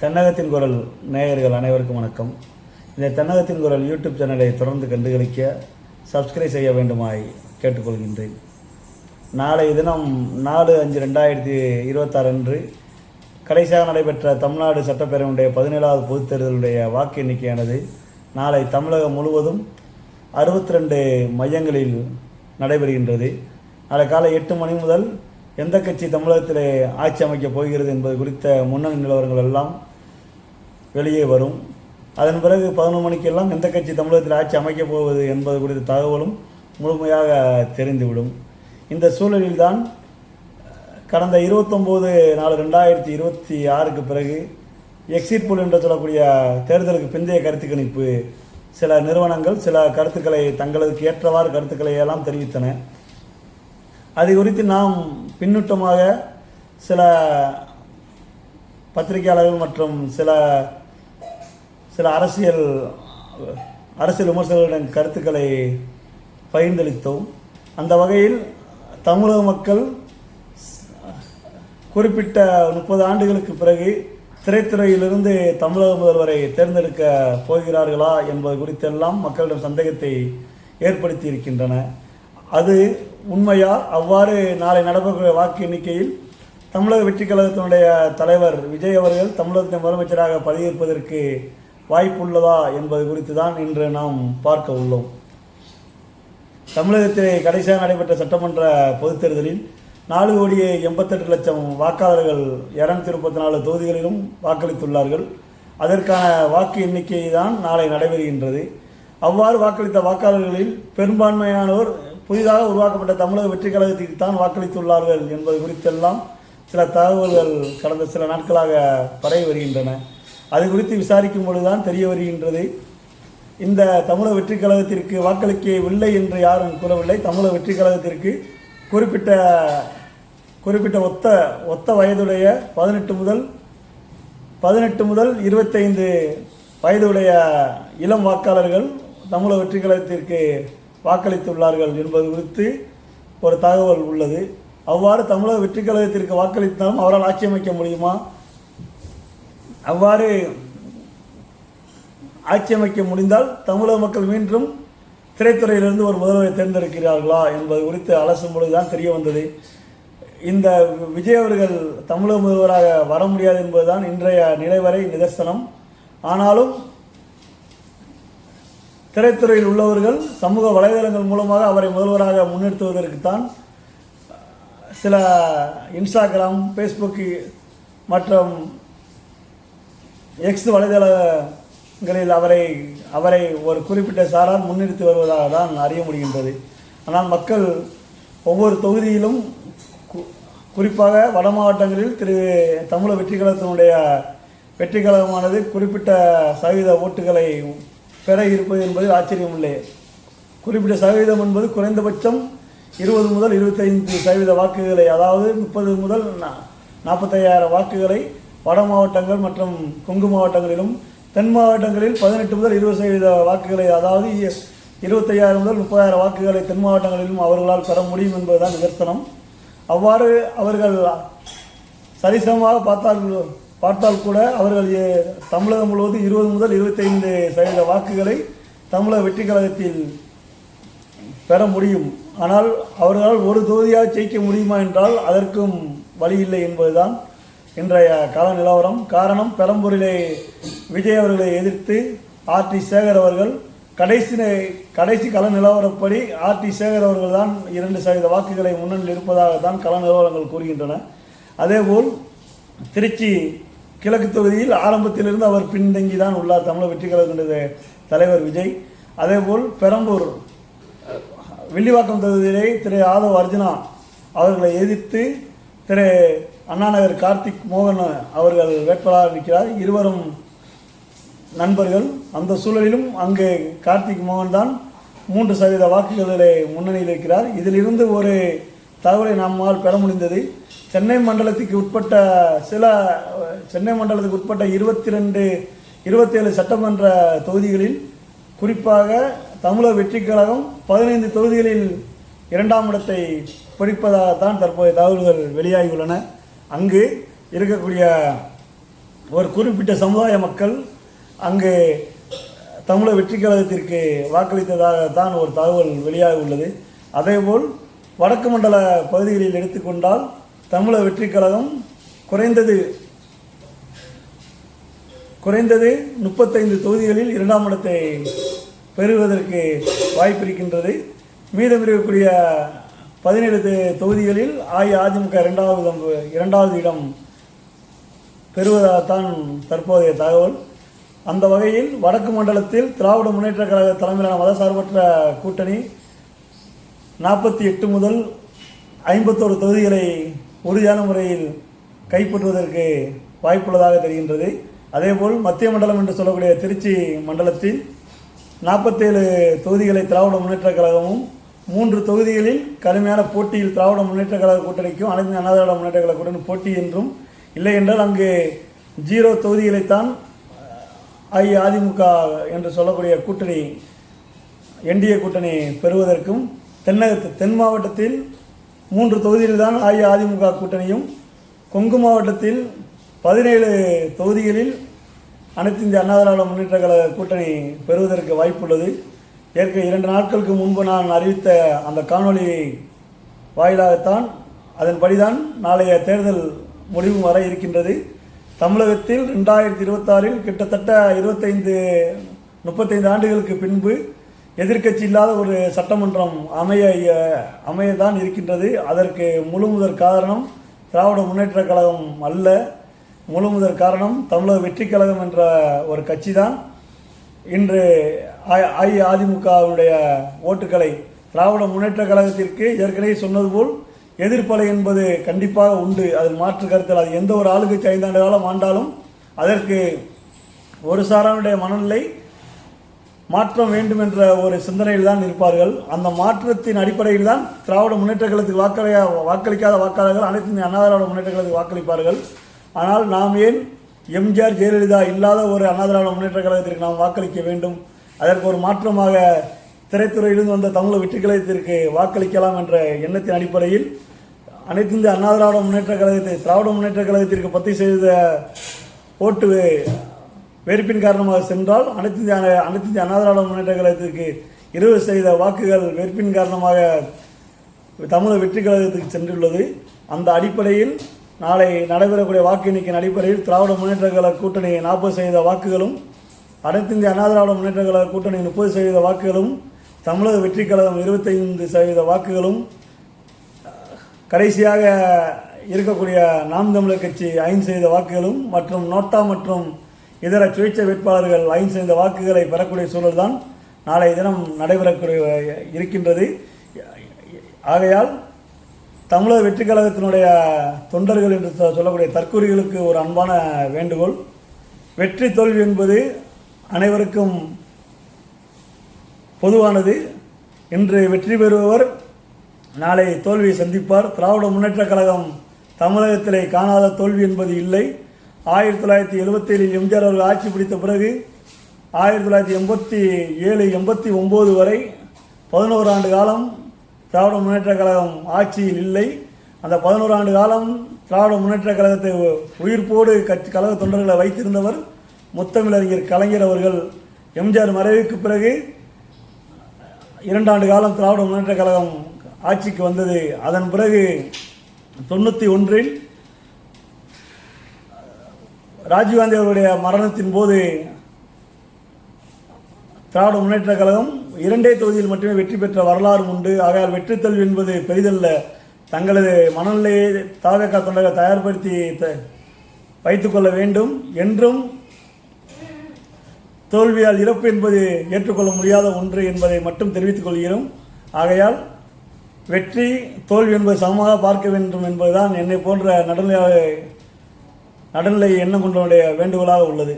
தென்னகத்தின் குரல் நேயர்கள் அனைவருக்கும் வணக்கம். இந்த தென்னகத்தின் குரல் யூடியூப் சேனலை தொடர்ந்து கண்டுகளிக்க சப்ஸ்கிரைப் செய்ய வேண்டுமாய் கேட்டுக்கொள்கின்றேன். நாளை தினம் 4/5/2026 அன்று கடைசியாக நடைபெற்ற தமிழ்நாடு சட்டப்பேரவையுடைய 17வது பொதுத் தேர்தலுடைய வாக்கு எண்ணிக்கையானது நாளை தமிழகம் முழுவதும் 62 மையங்களில் நடைபெறுகின்றது. நாளை காலை 8 மணி முதல் எந்த கட்சி தமிழகத்திலே ஆட்சி அமைக்கப் போகிறது என்பது குறித்த முன்னணி நிலவரங்கள் எல்லாம் வெளியே வரும். அதன் பிறகு 11 மணிக்கெல்லாம் எந்த கட்சி தமிழகத்தில் ஆட்சி அமைக்கப் போவது என்பது குறித்த தகவலும் முழுமையாக தெரிந்துவிடும். இந்த சூழலில்தான் கடந்த 29/4/2026 பிறகு எக்ஸிட் போல் என்று சொல்லக்கூடிய தேர்தலுக்கு பிந்தைய கருத்து கணிப்பு சில நிறுவனங்கள் சில கருத்துக்களை தங்களுக்கு ஏற்றவாறு கருத்துக்களை எல்லாம் தெரிவித்தன. அது குறித்து நாம் பின்னூட்டமாக சில பத்திரிகையாளர்கள் மற்றும் சில அரசியல் விமர்சகர்களின் கருத்துக்களை பகிர்ந்தளித்தோம். அந்த வகையில் தமிழக மக்கள் குறிப்பிட்ட 30 ஆண்டுகளுக்கு பிறகு திரைத்துறையிலிருந்து தமிழக முதல்வரை தேர்ந்தெடுக்க போகிறார்களா என்பது குறித்தெல்லாம் மக்களிடம் சந்தேகத்தை ஏற்படுத்தி இருக்கின்றன. அது உண்மையா? அவ்வாறு நாளை நடைபெறக்கூடிய வாக்கு எண்ணிக்கையில் தமிழக வெற்றிக் கழகத்தினுடைய தலைவர் விஜய் அவர்கள் தமிழகத்தின் முதலமைச்சராக பதவியேற்பதற்கு வாய்ப்புள்ளதா என்பது குறித்து தான் இன்று நாம் பார்க்க உள்ளோம். தமிழகத்திலே கடைசியாக நடைபெற்ற சட்டமன்ற பொதுத் தேர்தலில் 4,88,00,000 வாக்காளர்கள் 234 தொகுதிகளிலும் வாக்களித்துள்ளார்கள். அதற்கான வாக்கு எண்ணிக்கை தான் நாளை நடைபெறுகின்றது. அவ்வாறு வாக்களித்த வாக்காளர்களில் பெரும்பான்மையானோர் புதிதாக உருவாக்கப்பட்ட தமிழக வெற்றிக் கழகத்திற்கு தான் வாக்களித்துள்ளார்கள் என்பது குறித்தெல்லாம் சில தகவல்கள் கடந்த சில நாட்களாக பரவி வருகின்றன. அது குறித்து விசாரிக்கும் பொழுதுதான் தெரிய வருகின்றது, இந்த தமிழக வெற்றிக் கழகத்திற்கு வாக்களிக்கவில்லை என்று யாரும் கூறவில்லை. தமிழக வெற்றிக் கழகத்திற்கு குறிப்பிட்ட ஒத்த வயதுடைய 18 முதல் 25 வயதுடைய இளம் வாக்காளர்கள் தமிழக வெற்றிக் கழகத்திற்கு வாக்களித்துள்ளார்கள் என்பது குறித்து ஒரு தகவல் உள்ளது. அவ்வாறு தமிழக வெற்றிக் கழகத்திற்கு வாக்களித்தாலும் அவரால் ஆட்சி அமைக்க முடியுமா? அவ்வாறு ஆட்சி அமைக்க முடிந்தால் தமிழக மக்கள் மீண்டும் திரைத்துறையிலிருந்து ஒரு முதல்வரை தேர்ந்தெடுக்கிறார்களா என்பது குறித்து அலசும் பொழுதுதான் தெரிய வந்தது. இந்த விஜய் அவர்கள் தமிழக முதல்வராக வர முடியாது என்பதுதான் இன்றைய நிலைவரை நிதர்சனம். ஆனாலும் திரைத்துறையில் உள்ளவர்கள் சமூக வலைதளங்கள் மூலமாக அவரை முதல்வராக முன்னிறுத்துவதற்குத்தான் சில இன்ஸ்டாகிராம், ஃபேஸ்புக் மற்றும் எக்ஸ் வலைதளங்களில் அவரை ஒரு குறிப்பிட்ட சாரால் முன்னிறுத்தி வருவதாக தான் அறிய முடிகின்றது. ஆனால் மக்கள் ஒவ்வொரு தொகுதியிலும் குறிப்பாக வட மாவட்டங்களில் தமிழக வெற்றிக் கழகத்தினுடைய வெற்றிக் கழகமானது குறிப்பிட்ட சதவீத ஓட்டுகளை பெற இருப்பது என்பது ஆச்சரியமில்லை. குறிப்பிட்ட சதவீதம் என்பது குறைந்தபட்சம் 20 முதல் 25% வாக்குகளை, அதாவது 30 முதல் 45,000 வாக்குகளை வட மாவட்டங்கள் மற்றும் கொங்கு மாவட்டங்களிலும், தென் மாவட்டங்களில் 18 முதல் 20% வாக்குகளை, அதாவது 25,000 முதல் 30,000 வாக்குகளை தென் மாவட்டங்களிலும் அவர்களால் பெற முடியும் என்பதுதான் நிதர்சனம். அவ்வாறு அவர்கள் சரிசமமாக பார்த்தால் கூட அவர்கள் தமிழகம் முழுவதும் 20 முதல் 25% வாக்குகளை தமிழக வெற்றிக் கழகத்தில் பெற முடியும். ஆனால் அவர்களால் ஒரு தொகுதியாக ஜெயிக்க முடியுமா என்றால் அதற்கும் வழி இல்லை என்பதுதான் இன்றைய கள நிலவரம். காரணம், பெரம்பூரிலே விஜய் அவர்களை எதிர்த்து RT சேகர் அவர்கள் கடைசி கள நிலவரப்படி RT சேகர் அவர்கள் தான் 2% வாக்குகளை முன்னணியில் இருப்பதாகத்தான் கள நிலவரங்கள் கூறுகின்றன. அதேபோல் திருச்சி கிழக்கு தொகுதியில் ஆரம்பத்திலிருந்து அவர் பின்தங்கி தான் உள்ளார் தமிழக வெற்றிக் கழகத்தினுடைய தலைவர் விஜய். அதேபோல் பெரம்பூர் வில்லிவாக்கம் தொகுதியிலே திரு ஆதவ் அர்ஜுனா அவர்களை எதிர்த்து திரு அண்ணாநகர் கார்த்திக் மோகன் அவர்கள் வேட்பாளராக இருக்கிறார். இருவரும் நண்பர்கள். அந்த சூழலிலும் அங்கு கார்த்திக் மோகன் தான் 3% வாக்குகளிலே முன்னணியில் இருக்கிறார். இதிலிருந்து ஒரு தகவலை நம்மால் பெற முடிந்தது. சென்னை மண்டலத்துக்கு உட்பட்ட 27 சட்டமன்ற தொகுதிகளில் குறிப்பாக தமிழக வெற்றிக் கழகம் 15 தொகுதிகளில் 2ஆம் இடத்தை பிடிப்பதாகத்தான் தற்போதைய தகவல்கள் வெளியாகியுள்ளன. அங்கு இருக்கக்கூடிய ஒரு குறிப்பிட்ட சமுதாய மக்கள் அங்கு தமிழக வெற்றிக் கழகத்திற்கு வாக்களித்ததாக தான் ஒரு தகவல் வெளியாக உள்ளது. அதேபோல் வடக்கு மண்டல பகுதிகளில் எடுத்துக்கொண்டால் தமிழக வெற்றிக் கழகம் குறைந்தது 35 தொகுதிகளில் 2ஆம் இடத்தை பெறுவதற்கு வாய்ப்பு இருக்கின்றது. மீதம் இருக்கக்கூடிய 17 தொகுதிகளில் அஇஅதிமுக இரண்டாவது இடம் பெறுவதாகத்தான் தற்போதைய தகவல். அந்த வகையில் வடக்கு மண்டலத்தில் திராவிட முன்னேற்ற கழக தலைமையிலான மதசார்பற்ற கூட்டணி 48 முதல் 51 தொகுதிகளை உறுதியான முறையில் கைப்பற்றுவதற்கு வாய்ப்புள்ளதாக தெரிகின்றது. அதேபோல் மத்திய மண்டலம் என்று சொல்லக்கூடிய திருச்சி மண்டலத்தில் 47 தொகுதிகளை திராவிட முன்னேற்ற கழகமும் 3 தொகுதிகளில் கடுமையான போட்டியில் திராவிட முன்னேற்ற கழக கூட்டணிக்கும் அனைத்து அண்ணா திராவிட முன்னேற்ற கழக கூட்டணி போட்டி என்றும், இல்லை என்றால் அங்கு 0 தொகுதிகளைத்தான் அஇஅதிமுக என்று சொல்லக்கூடிய கூட்டணி என்டிஏ கூட்டணி பெறுவதற்கும், தென் மாவட்டத்தில் 3 தொகுதியில் தான் அஇஅதிமுக கூட்டணியும், கொங்கு மாவட்டத்தில் 17 தொகுதிகளில் அனைத்து இந்திய அண்ணா திராவிட முன்னேற்ற கழக கூட்டணி பெறுவதற்கு வாய்ப்புள்ளது. ஏற்கனவே 2 நாட்களுக்கு முன்பு நான் அறிவித்த அந்த காணொளி வாயிலாகத்தான் அதன்படிதான் நாளைய தேர்தல் முடிவு வர இருக்கின்றது. தமிழகத்தில் 2026இல் கிட்டத்தட்ட 35 ஆண்டுகளுக்கு பின்பு எதிர்க்கட்சி இல்லாத ஒரு சட்டமன்றம் அமையதான் இருக்கின்றது. அதற்கு முழுமுதற் காரணம் திராவிட முன்னேற்ற கழகம் அல்ல, முழுமுதற் காரணம் தமிழக வெற்றிக் கழகம் என்ற ஒரு கட்சி தான். இன்று அஇஅதிமுகவுடைய ஓட்டுக்களை திராவிட முன்னேற்ற கழகத்திற்கு ஏற்கனவே சொன்னது போல் எதிர்ப்பலை என்பது கண்டிப்பாக உண்டு. அதில் மாற்று கருத்தில் அது எந்த ஒரு ஆளுக்கு 5 ஆண்டு காலம் ஆண்டாலும் அதற்கு ஒரு சாரானுடைய மனநிலை மாற்றம் வேண்டும் என்ற ஒரு சிந்தனையில் தான் இருப்பார்கள். அந்த மாற்றத்தின் அடிப்படையில் தான் திராவிட முன்னேற்ற கழகத்துக்கு வாக்களிக்காத வாக்காளர்கள் அனைத்து இந்திய அண்ணா திராவிட முன்னேற்ற கழகத்துக்கு வாக்களிப்பார்கள். ஆனால் நாம் ஏன் எம்ஜிஆர் ஜெயலலிதா இல்லாத ஒரு அண்ணா திராவிட முன்னேற்ற கழகத்திற்கு நாம் வாக்களிக்க வேண்டும்? அதற்கு ஒரு மாற்றமாக திரைத்துறையிலிருந்து வந்த தமிழக வெற்றிக் கழகத்திற்கு வாக்களிக்கலாம் என்ற எண்ணத்தின் அடிப்படையில் அனைத்து இந்திய அண்ணா திராவிட முன்னேற்ற கழகத்தை திராவிட முன்னேற்ற கழகத்திற்கு 10% ஓட்டு வெறுப்பின் காரணமாக சென்றால் அனைத்து இந்திய அண்ணா திராவிட முன்னேற்ற கழகத்திற்கு 20% வாக்குகள் வெறுப்பின் காரணமாக தமிழக வெற்றிக் கழகத்துக்கு சென்றுள்ளது. அந்த அடிப்படையில் நாளை நடைபெறக்கூடிய வாக்கு எண்ணிக்கையின் அடிப்படையில் திராவிட முன்னேற்ற கழக கூட்டணி 40% வாக்குகளும், அனைத்து இந்திய அண்ணா திராவிட முன்னேற்ற கழக கூட்டணி 30% வாக்குகளும், தமிழக வெற்றிக் கழகம் 25% வாக்குகளும், கடைசியாக இருக்கக்கூடிய நாம் தமிழர் கட்சி 5% வாக்குகளும் மற்றும் நோட்டா மற்றும் இதர சுயேட்சை வேட்பாளர்கள் 5% வாக்குகளை பெறக்கூடிய சூழல் தான் நாளை தினம் நடைபெறக்கூடிய இருக்கின்றது. ஆகையால் தமிழக வெற்றிக் கழகத்தினுடைய தொண்டர்கள் என்று சொல்லக்கூடிய தற்கூறிகளுக்கு ஒரு அன்பான வேண்டுகோள், வெற்றி தோல்வி என்பது அனைவருக்கும் பொதுவானது. இன்று வெற்றி பெறுபவர் நாளை தோல்வியை சந்திப்பார். திராவிட முன்னேற்ற கழகம் தமிழகத்திலே காணாத தோல்வி என்பது இல்லை. 1977 எம்ஜிஆர் அவர்கள் ஆட்சி பிடித்த பிறகு 1987-89 வரை 11 ஆண்டு காலம் திராவிட முன்னேற்ற கழகம் ஆட்சியில் இல்லை. அந்த 11 ஆண்டு காலம் திராவிட முன்னேற்ற கழகத்தை உயிர்ப்போடு கழக தொண்டர்களை வைத்திருந்தவர் முத்தமிழறிஞர் கலைஞர் அவர்கள். எம்ஜிஆர் மறைவுக்கு பிறகு 2 ஆண்டு காலம் திராவிட முன்னேற்ற கழகம் ஆட்சிக்கு வந்தது. அதன் பிறகு 91இல் ராஜீவ்காந்தி அவருடைய மரணத்தின் போது திராவிட முன்னேற்ற கழகம் 2 தொகுதியில் மட்டுமே வெற்றி பெற்ற வரலாறு உண்டு. ஆகையால் வெற்றி தோல்வி என்பது பெரிதல்ல. தங்களது மனநிலையை தாவேகா தொண்டர்கள் தயார்படுத்தி வைத்துக்கொள்ள வேண்டும். என்றும் தோல்வியால் இறப்பு என்பது ஏற்றுக்கொள்ள முடியாத ஒன்று என்பதை மட்டும் தெரிவித்துக் கொள்கிறோம். ஆகையால் வெற்றி தோல்வி என்பது சமமாக பார்க்க வேண்டும் என்பதுதான் என்னை போன்ற நடுநிலை எண்ணம் கொண்டவருடைய வேண்டுகோளாக உள்ளது.